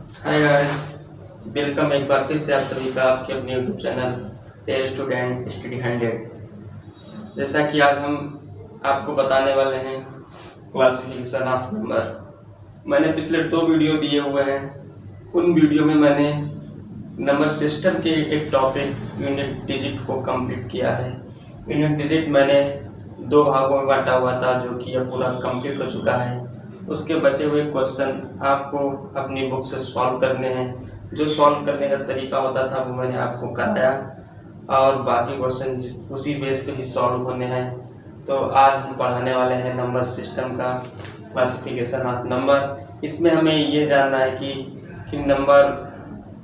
Hi guys, welcome एक बार फिर से आप सभी का आपके अपने YouTube channel dear student study 100। जैसा कि आज हम आपको बताने वाले हैं क्लासिफिकेशन ऑफ नंबर। मैंने पिछले 2 वीडियो दिए हुए हैं। उन वीडियो में मैंने नंबर सिस्टम के एक टॉपिक यूनिट डिजिट को कंप्लीट किया है। यूनिट डिजिट मैंने 2 भागों में बांटा हुआ था, जो कि अब पूरा कंप्लीट हो चुका है। उसके बचे हुए क्वेश्चन आपको अपनी बुक से सॉल्व करने हैं। जो सॉल्व करने का तरीका होता था वो मैंने आपको कराया, और बाकी क्वेश्चन उसी बेस पे ही सॉल्व होने हैं। तो आज हम पढ़ाने वाले हैं नंबर सिस्टम का क्लासिफिकेशन ऑफ नंबर। इसमें हमें ये जानना है कि नंबर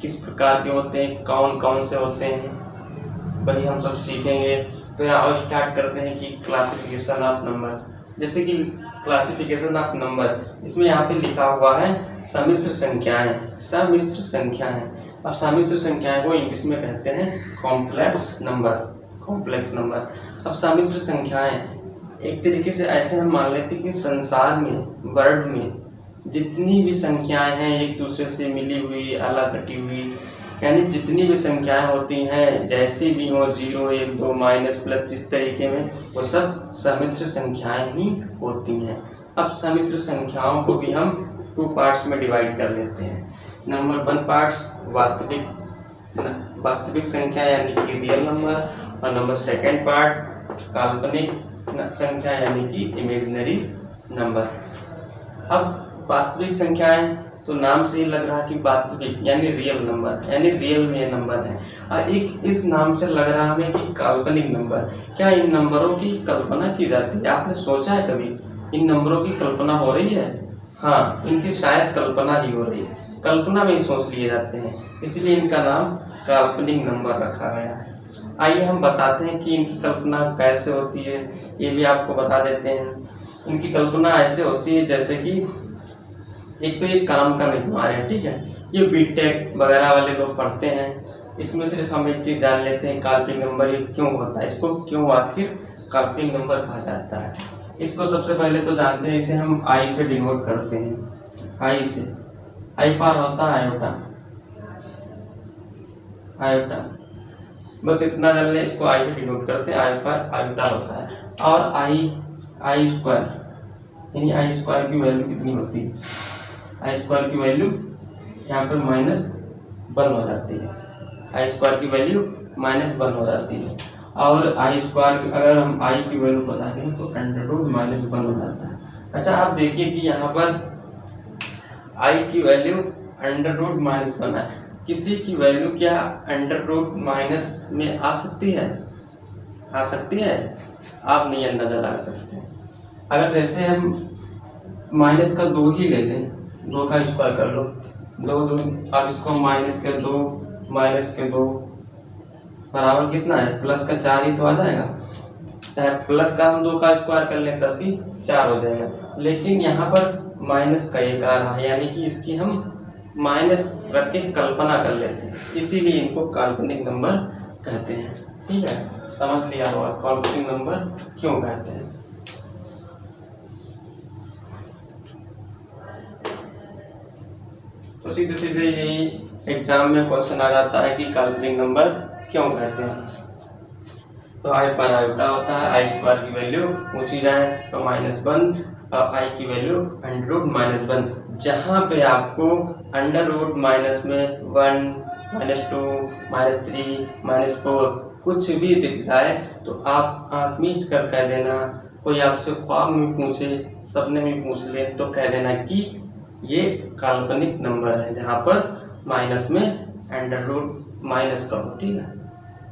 किस प्रकार के होते हैं, कौन कौन से होते हैं, वही हम सब सीखेंगे। तो यहाँ स्टार्ट करते हैं कि क्लासिफिकेशन ऑफ नंबर। जैसे कि क्लासिफिकेशन ऑफ नंबर, इसमें यहाँ पे लिखा हुआ है सम्मिश्र संख्याएं। सम्मिश्र संख्याएं, अब सम्मिश्र संख्याएं को इंग्लिश में कहते हैं कॉम्प्लेक्स नंबर। Complex number. अब सम्मिश्र संख्याएं एक तरीके से ऐसे हम मान लेते हैं कि संसार में, वर्ल्ड में जितनी भी संख्याएं हैं एक दूसरे से मिली हुई, अलग कटी हुई, यानी जितनी भी संख्याएं होती हैं, जैसी भी हो, 0, 1, 2, माइनस प्लस, जिस तरीके में, वो सब सम्मिश्र संख्याएं ही होती हैं। अब सम्मिश्र संख्याओं को भी हम 2 पार्ट्स में डिवाइड कर लेते हैं। नंबर 1 पार्ट्स वास्तविक संख्या यानी कि रियल नंबर, और नंबर 2 पार्ट काल्पनिक संख्या यानी कि इमेजिनरी नंबर। अब वास्तविक संख्याएं तो नाम से ही लग रहा है कि वास्तविक यानी रियल नंबर, यानी रियल में नंबर है। और एक इस नाम से लग रहा है कि काल्पनिक नंबर। क्या इन नंबरों की कल्पना की जाती है? आपने सोचा है कभी इन नंबरों की कल्पना हो रही है? हाँ, इनकी शायद कल्पना ही हो रही है, कल्पना में ही सोच लिए जाते हैं, इसलिए इनका नाम काल्पनिक नंबर रखा गया है। आइए हम बताते हैं कि इनकी कल्पना कैसे होती है, ये भी आपको बता देते हैं। इनकी कल्पना ऐसे होती है जैसे कि एक तो ये काम का नहीं हमारे हैं, ठीक है, ये बीटेक वगैरह वाले लोग पढ़ते हैं। इसमें सिर्फ हम एक चीज़ जान लेते हैं, काल्पनिक नंबर ये क्यों होता है, इसको क्यों आखिर काल्पनिक नंबर कहा जाता है। इसको सबसे पहले तो जानते हैं, इसे हम आई से डिनोट करते हैं। आई से, आई फॉर होता है आयोटा। आयोटा, बस इतना जान लें, इसको आई से डिनोट करते हैं, आई फॉर आयोटा होता है। और आई स्क्वायर, यानी आई स्क्वायर की वैल्यू कितनी होती है? आई स्क्वायर की वैल्यू यहाँ पर -1 हो जाती है। आई स्क्वायर की वैल्यू -1 हो जाती है। और आई स्क्वायर, अगर हम आई की वैल्यू पता करें तो √-1 हो जाता है। अच्छा, आप देखिए कि यहाँ पर आई की वैल्यू √-1 है। किसी की वैल्यू क्या √- में आ सकती है? आ सकती है? आप नहीं अंदाजा लगा सकते। अगर जैसे हम -2 ही ले लें, 2 का स्क्वायर कर लो, 2 आप इसको -2 बराबर कितना है? +4 ही तो आ जाएगा। चाहे प्लस का हम 2 का स्क्वायर कर लें तब भी 4 हो जाएगा, लेकिन यहाँ पर माइनस का 1 आ रहा है, यानी कि इसकी हम माइनस रख के कल्पना कर लेते हैं, इसीलिए इनको काल्पनिक नंबर कहते हैं। ठीक है, समझ लिया होगा काल्पनिक नंबर क्यों कहते हैं। तो सीधे सीधे यही एग्जाम में क्वेश्चन आ जाता है कि काल्पनिक नंबर क्यों कहते हैं। तो आई फॉर आयोटा होता है, आई स्क्वायर की वैल्यू पूछी जाए तो -1, और आई की वैल्यू √-1। जहाँ पे आपको √- में 1, -2, -3, -4 कुछ भी दिख जाए तो आप आँख मीच कर कह देना। कोई आपसे ख्वाब में पूछे, सपने में पूछ ले तो कह देना कि ये काल्पनिक नंबर है, जहाँ पर माइनस में √- का हो, ठीक है,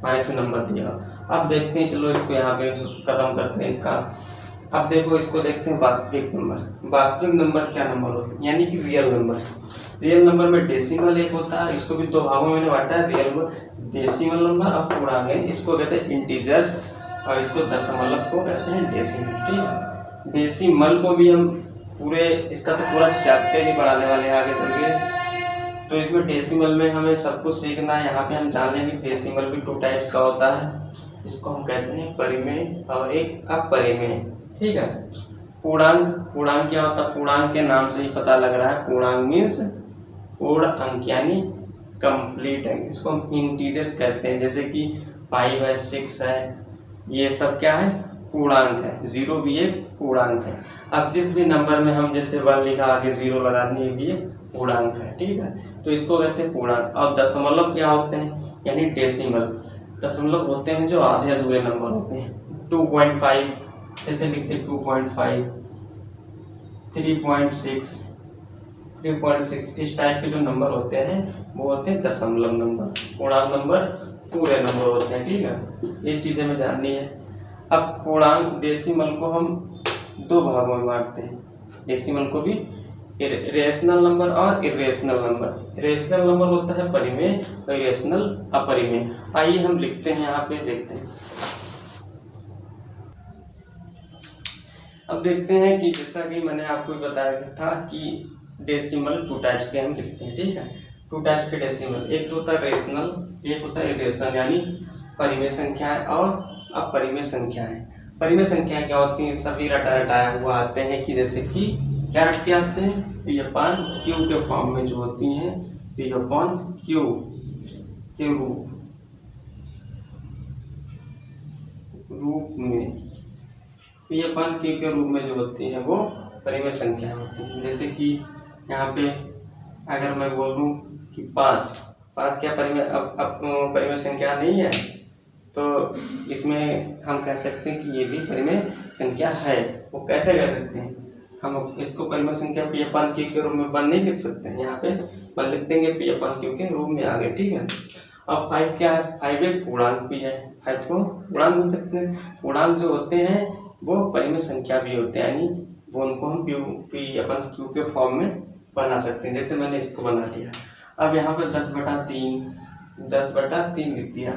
माइनस में नंबर दिया। अब देखते हैं, चलो इसको यहाँ पे खत्म करते हैं इसका। अब देखो, इसको देखते हैं वास्तविक नंबर। वास्तविक नंबर क्या नंबर होता है? यानी कि रियल नंबर। रियल नंबर में डेसिमल एक होता है, इसको भी 2 भागों में मैंने बांटा है, रियल डेसिमल नंबर और पूर्णांक। इसको कहते हैं इंटीजर्स, और इसको दशमलव को कहते हैं डेसिमल। ठीक है, डेसिमल को भी हम पूरे, इसका तो पूरा चैप्टर ही पढ़ाने वाले हैं आगे चल के। तो इसमें डेसिमल में हमें सब कुछ सीखना है। यहाँ पे हम जान लेंगे डेसिमल भी 2 टाइप्स का होता है, इसको हम कहते हैं परिमेय और एक अपरिमेय। ठीक है, पूर्णांक क्या होता है? पूर्णांक के नाम से ही पता लग रहा है, पूर्णांक मीन्स पूर्ण अंक यानी कंप्लीट अंक, इसको हम इंटीजर्स कहते हैं। जैसे कि 5 है, 6 है, ये सब क्या है, पूर्णांक है। 0 भी एक पूर्णांक है। अब जिस भी नंबर में हम जैसे 1 लिखा, आगे 0 लगा दिए, ये भी एक पूर्णांक है। ठीक है, तो इसको कहते हैं पूर्णांक। और दशमलव क्या होते हैं, यानी डेसिमल। दशमलव होते हैं जो आधे अधूरे नंबर होते हैं। 2.5 ऐसे लिखते हैं, 2.5, 3.6, 3.6, इस टाइप के जो नंबर होते हैं वो होते हैं दशमलव नंबर। पूर्णांक नंबर पूरे नंबर होते हैं। ठीक है, ये चीज़ें हमें जाननी है। अब पूर्णांक डेसिमल को हम 2 भागों में बांटते हैं। डेसिमल को भी रेशनल नंबर और इरेशनल नंबर। रेशनल नंबर होता है परिमेय और इरेशनल अपरिमेय। आइए हम लिखते हैं, यहाँ पे देखते हैं। अब देखते हैं कि जैसा कि मैंने आपको बताया था कि डेसिमल 2 टाइप्स के हम लिखते हैं। ठीक है, 2 टाइप्स के डेसिमल, एक होता है रेशनल, एक होता है इरेशनल, यानी परिमेय संख्याएं और अपरिमेय संख्याएं। परिमेय संख्याएं क्या होती हैं, सभी रटाया हुआ आते हैं कि जैसे कि क्या रट के आते हैं, P अपॉन Q के फॉर्म में जो होती हैं, P अपॉन Q के रूप में, P अपॉन Q के रूप में जो होती हैं वो परिमेय संख्या होती हैं। जैसे कि यहाँ पे अगर मैं बोलूँ कि 5 क्या परिमेय परिमेय संख्या नहीं है, तो इसमें हम कह सकते हैं कि ये भी परिमेय संख्या है। वो कैसे कह सकते हैं, हम इसको परिमेय संख्या P अपॉन Q के रूप में 1 नहीं लिख सकते हैं, यहाँ पे 1 लिख देंगे, P अपॉन Q के रूप में आ गए। ठीक है, अब 5 क्या है, 5 एक पूर्णांक भी है। 5 को पूर्णांक बोल सकते हैं। पूर्णांक जो होते हैं वो परिमेय संख्या भी होते हैं, यानी वो उनको हम P अपॉन Q के फॉर्म में बना सकते हैं। जैसे मैंने इसको बना लिया। अब यहाँ पे 10/3 लिख दिया।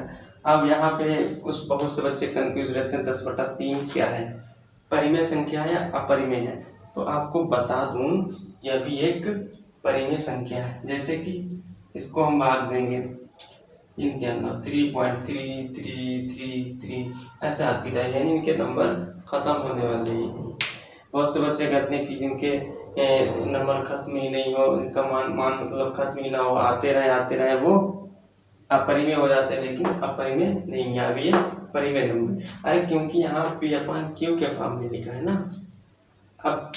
अब यहाँ पे कुछ बहुत से बच्चे कंफ्यूज रहते हैं, 10/3 क्या है, परिमेय संख्या है या अपरिमेय है। तो आपको बता दूं, यह भी एक परिमेय संख्या है। जैसे कि इसको हम भाग देंगे इनके अंदर 3.3333 ऐसे आती रहे, यानी इनके नंबर खत्म होने वाले ही नहीं। बहुत से बच्चे कहते हैं कि जिनके नंबर खत्म ही नहीं हो, इनका मान मतलब खत्म ही ना हो, आते रहे, वो अपरिमेय हो जाते हैं। लेकिन अपरिमेय नहीं, यहाँ भी है परिमेय नंबर। अरे क्योंकि यहाँ P अपॉन Q के फॉर्म में लिखा है ना। अब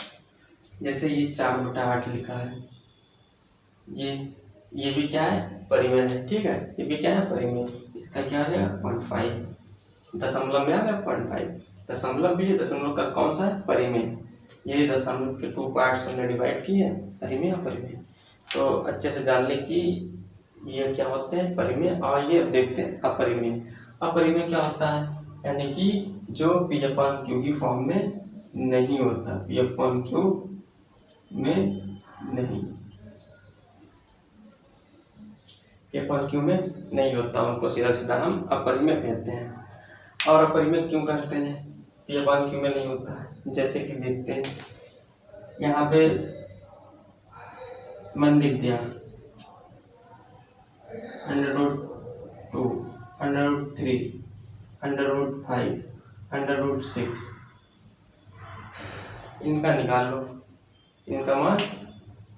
जैसे ये 4/8 लिखा है, ये भी क्या है, परिमेय है। ठीक है, ये भी क्या है, परिमेय। इसका क्या आ जाएगा, 0.5, दशमलव में आ गया 0.5। दशमलव भी है, दशमलव का कौन सा है, परिमेय। ये दशमलव के 2 पार्ट्स हमने डिवाइड किए हैं, परिमेय अपरिमेय। तो अच्छे से जान लें कि ये क्या होते हैं, परिमेय। और ये देखते हैं अपरिमेय। अपरिमेय क्या होता है, यानी कि जो P अपॉन Q की फॉर्म में नहीं होता, P अपॉन Q में नहीं, P अपॉन Q में नहीं होता, उनको सीधा सीधा हम अपरिमेय कहते हैं। और अपरिमेय क्यों कहते हैं, P अपॉन Q में नहीं होता है। जैसे कि देखते हैं, यहाँ पे मैंने लिख दिया √2, √3, √5, √6, इनका निकाल लो, इनका मान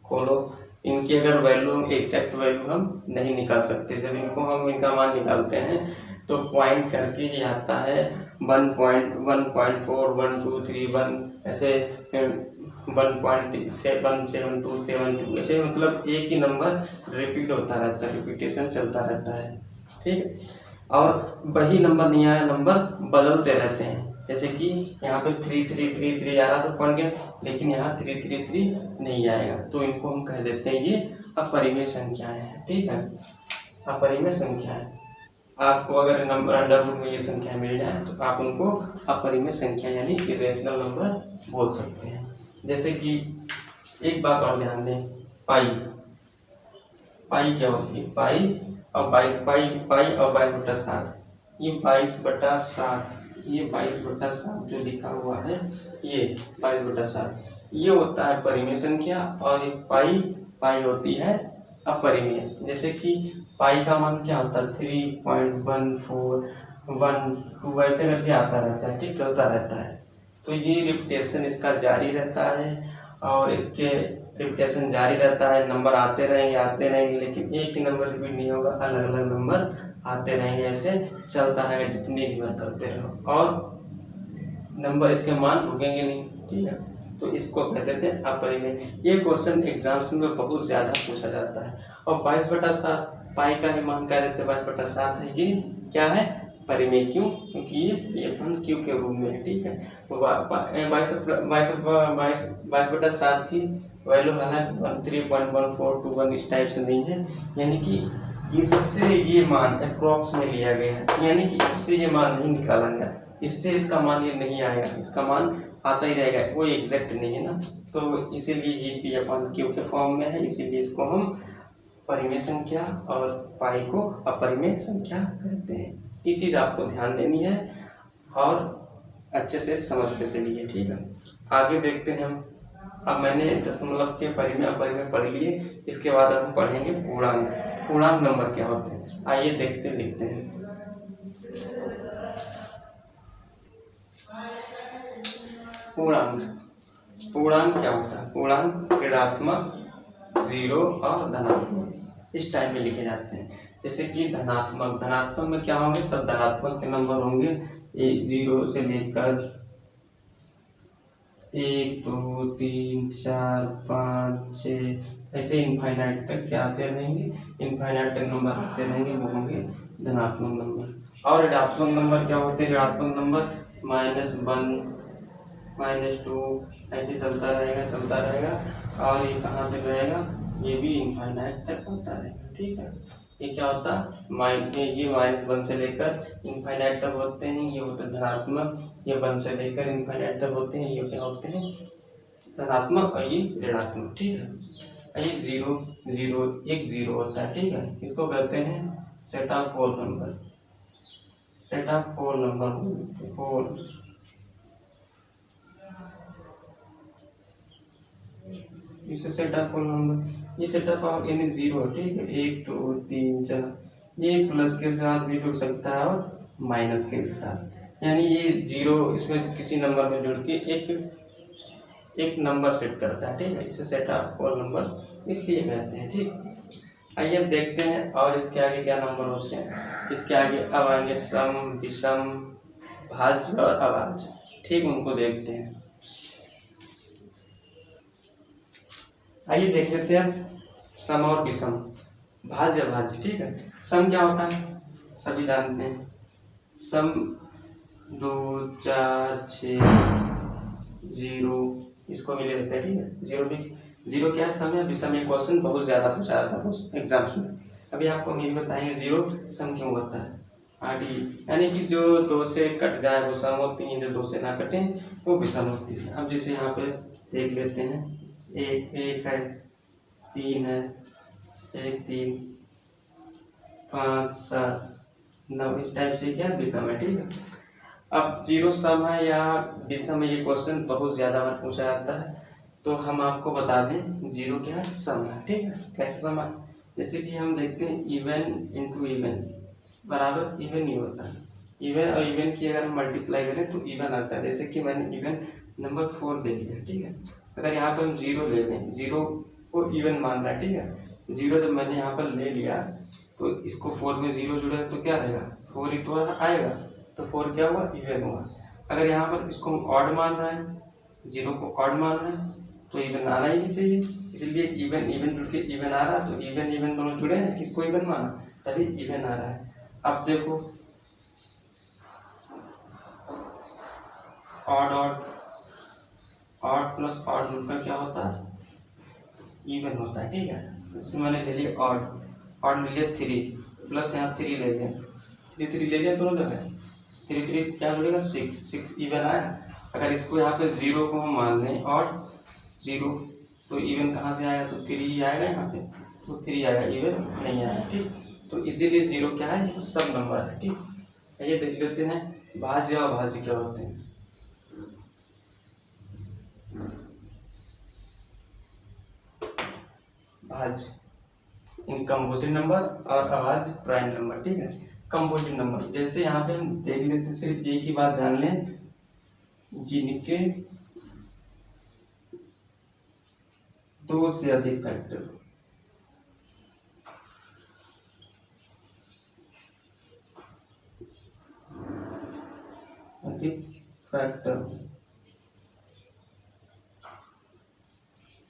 खोलो। इनकी अगर वैल्यू, एग्जैक्ट वैल्यू हम नहीं निकाल सकते। जब इनको हम इनका मान निकालते हैं तो पॉइंट करके ये आता है 1.1.41231 ऐसे 1.77272 ऐसे, मतलब एक ही नंबर रिपीट होता रहता है, रिपीटेशन चलता रहता है। ठीक है, और वही नंबर नहीं आया, नंबर बदलते रहते हैं। जैसे कि यहाँ पे 3333 आ रहा था पॉइंट के, लेकिन यहाँ 333 नहीं आएगा, तो इनको हम कह देते हैं ये अपरिमेय संख्याएं हैं। ठीक है, अपरिमेय संख्याएं। आपको अगर नंबर अंडर रूट में ये संख्या मिल जाए तो आप उनको अपरिमेय संख्या यानी इरेशनल नंबर बोल सकते हैं। जैसे कि एक बात और ध्यान दें, पाई क्या होती है, पाई और 22/7, ये 22/7, ये 22/7 जो लिखा हुआ है, ये 22/7 ये होता है परिमेय संख्या, और ये पाई होती है अपरिमेय। जैसे कि पाई का मान क्या होता है, 3.1412 ऐसे करके आता रहता है, ठीक, चलता रहता है। तो ये रिपीटेशन इसका जारी रहता है, और इसके रिपीटेशन जारी रहता है, नंबर आते रहेंगे, लेकिन एक ही नंबर रिपीट नहीं होगा, अलग अलग नंबर आते रहेंगे। ऐसे चलता रहेगा जितनी भी बार करते रहो, और नंबर इसके मान रुकेंगे नहीं, ठीक है। तो इसको कहते थे अपरिमेय। ये क्वेश्चन एग्जाम्स में बहुत ज़्यादा पूछा जाता है। और 22/7 पाई का ही मान कह देते 22/7 है, ये क्या है, परिमेय। क्यों? क्योंकि ये अपन क्यू के रूप में है, ठीक है। 22/7 की वैल्यू हालांकि 13.1421 इस टाइप से नहीं है, यानी कि इससे ये मान अप्रोक्स में लिया गया है, यानी कि इससे ये मान नहीं निकाला गया, इससे इसका मान ये नहीं आएगा, इसका मान आता ही रहेगा, वो एग्जैक्ट नहीं है ना। तो इसीलिए ये भी अपन क्यू के फॉर्म में है, इसीलिए इसको हम परिमेय संख्या और पाई को अपरिमेय संख्या कहते हैं। ये चीज़ आपको ध्यान देनी है और अच्छे से समझ के चलिए, ठीक है। आगे देखते हैं हम। अब मैंने दशमलव के परिमेय अपरिमेय पढ़ लिए, इसके बाद हम पढ़ेंगे पूर्णांक। पूर्णांक नंबर क्या होते हैं, आइए देखते लिखते हैं। पूर्णांक क्या होता है? पूर्णांक ऋणात्मक, 0 और धनात्मक इस टाइप में लिखे जाते हैं। जैसे कि धनात्मक में क्या होंगे, सब धनात्मक के नंबर होंगे, 0 से लेकर 1 2 3 4 5 6 ऐसे इनफाइनाइट तक क्या आते रहेंगे, इनफाइनाइट तक नंबर आते रहेंगे, वो होंगे धनात्मक नंबर। और ऋणात्मक नंबर क्या होते हैं? ऋणात्मक नंबर -1 -2 ऐसे चलता रहेगा और ये कहाँ तक रहेगा, ये भी इनफाइनाइट तक होता रहेगा, ठीक है। ये क्या होता है, ये -1 से लेकर इनफाइनाइट तक होते हैं, ये होते हैं धनात्मक। ये 1 से लेकर इनफाइनाइट तक होते हैं, ये क्या होते हैं, धनात्मक, और ये ऋणात्मक, ठीक है। ये 0 होता है, ठीक है। इसको कहते हैं set of whole number, set of whole number, whole. इसे सेट ऑफ होल नंबर, ये सेट ऑफ यानी 0, ठीक है। 1 2 3 4, ये प्लस के साथ भी जुड़ सकता है और माइनस के भी साथ, यानी ये 0 इसमें किसी नंबर में जुड़ के एक नंबर सेट करता है, ठीक है। इसे सेट ऑफ होल नंबर इसलिए कहते हैं, ठीक। आइए अब देखते हैं और इसके आगे क्या नंबर होते हैं। इसके आगे अब आएंगे सम, विषम, भाज्य और अभाज्य, ठीक, उनको देखते हैं। आइए देख लेते हैं सम और विषम, भाज्य अभाज्य, ठीक है। सम क्या होता है, सभी जानते हैं। सम 2 4 6 0 इसको भी ले लेते हैं, ठीक है। 0 क्या है, सम है। विषम एक क्वेश्चन बहुत ज्यादा पूछा जाता है एग्जाम्स में। अभी आपको हम ये बताएंगे 0 सम क्यों होता है, यानी कि जो 2 से कट जाए वो सम होती है, जो 2 से ना कटे वो विषम होती है। अब जैसे यहाँ पे देख लेते हैं, 1 है, 3 है, 1 3 5 7 9 इस टाइप से क्या विषम है, ठीक है। अब 0 सम है या विषम है, ये क्वेश्चन बहुत ज्यादा बार पूछा जाता है, तो हम आपको बता दें 0 क्या है, सम है, ठीक है। कैसे सम है, जैसे कि हम देखते हैं इवन इंटू इवन बराबर इवन ही होता है। इवन और इवन की अगर हम मल्टीप्लाई करें तो इवन आता है। जैसे कि मैंने इवन नंबर 4 ले लिया, ठीक है। अगर यहाँ पर हम 0 ले लें, 0 को इवन मान रहा है, ठीक है। 0 जब मैंने यहाँ पर ले लिया तो इसको 4 में 0 जुड़ा तो क्या रहेगा, 4 ही तो आएगा, तो 4 क्या हुआ, इवन हुआ। अगर यहाँ पर इसको हम ऑड मान रहे हैं, 0 को ऑड मान रहे हैं, तो इवन आना ही नहीं चाहिए, इसलिए इवन जुड़ के इवन आ रहा, तो इवन दोनों जुड़े हैं, इसको इवन माना तभी इवन आ रहा है। अब देखो ऑड प्लस ऑड जुड़कर क्या होता है, इवन होता है, ठीक है। इसमें मैंने ले लिया ऑड ले लिया 3 प्लस यहाँ 3 ले लिया, 3 ले लिया दोनों जगह, 3 क्या जुड़ेगा, 6 इवन आया। अगर इसको यहाँ पे 0 को हम मान लें ऑड 0, तो इवन कहाँ से आएगा, तो 3 ही आएगा यहाँ पे, तो 3 आएगा, इवन नहीं आया, ठीक। तो इसीलिए 0 क्या है, सब नंबर है, ठीक। ये देख लेते हैं भाज्य और अभाज्य क्या होते हैं। भाज्य कंपोजिट नंबर और अभाज्य प्राइम नंबर, ठीक है। कंपोजिट नंबर जैसे यहाँ पे हम देख लेते हैं, सिर्फ एक ही बात जान लें, जिनके दो से अधिक फैक्टर,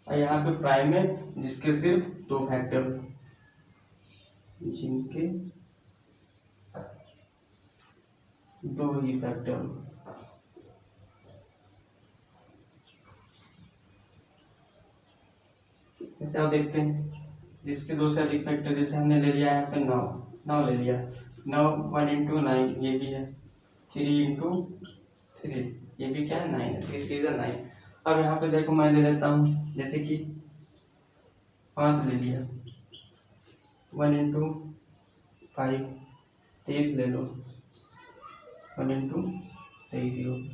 और यहाँ पे प्राइम है जिसके सिर्फ दो फैक्टर, जिनके दो ही फैक्टर। जैसे आप देखते हैं जिसके दो से अधिक फैक्टर, जैसे हमने ले लिया यहाँ पे 9 ले लिया, 9 1 इंटू 9 ये भी है, 3 इंटू 3 ये भी क्या है 9 है, 3 3 जा 9। अब यहाँ पे देखो मैं ले लेता हूँ जैसे कि 5 ले लिया, 1 इंटू 5 23 ले लो, 1 इंटू 3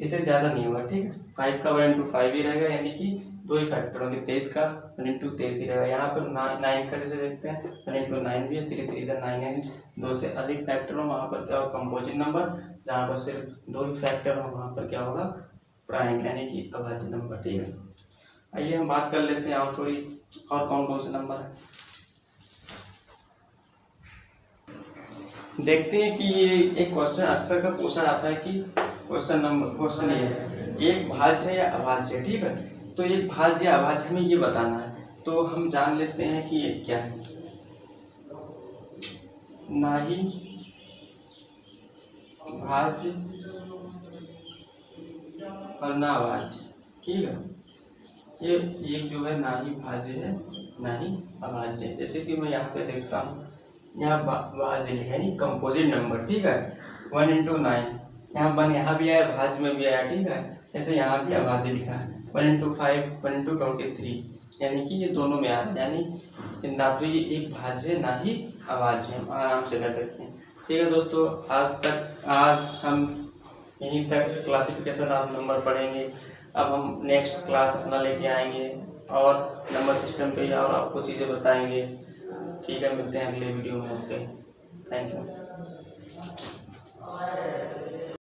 इससे ज़्यादा नहीं होगा, ठीक है। 5 का 1 इंटू 5 ही रहेगा, यानी कि दो ही फैक्टर होंगे, 23 का 1 इंटू 23 ही रहेगा। यहाँ पर 9 का जैसे देखते हैं 1 इंटू 9 भी है, 3 3 जा 9 है, दो से अधिक फैक्टर हो वहाँ पर क्या होगा कंपोजिट नंबर, जहाँ पर सिर्फ दो ही फैक्टर हो वहाँ पर क्या होगा प्राइम यानी कि अभाज्य नंबर, ठीक है। आइए हम बात कर लेते हैं और थोड़ी और कौन कौन से नंबर है देखते हैं। कि ये एक क्वेश्चन अक्सर का पूछा जाता है कि क्वेश्चन ये है एक भाज्य या अभाज्य, ठीक है। तो एक भाज्य या अभाज्य हमें ये बताना है, तो हम जान लेते हैं कि ये क्या है, ना ही भाज्य और ना अभाज्य, ठीक है। ये एक जो है ना ही भाज्य है ना ही अभाज्य। जैसे कि मैं यहाँ पे देखता हूँ, यहाँ भाज्य लिखा है नहीं कंपोजिट नंबर, ठीक है, 1 इंटू 9 यहाँ भी आया, भाज्य में भी आया, ठीक है। जैसे यहाँ भी अभाज्य लिखा है 1 इंटू 5 1 इंटू 23, यानी कि ये दोनों में आ रहा है, यानी ना तो ये एक भाज्य ना ही अभाज्य, हम आराम से कह सकते हैं, ठीक है। दोस्तों आज हम यहीं तक क्लासिफिकेशन ऑफ नंबर पढ़ेंगे। अब हम नेक्स्ट क्लास अपना लेके आएंगे और नंबर सिस्टम पे और आपको चीज़ें बताएंगे, ठीक है। मिलते हैं अगले वीडियो में, ओके, थैंक यू।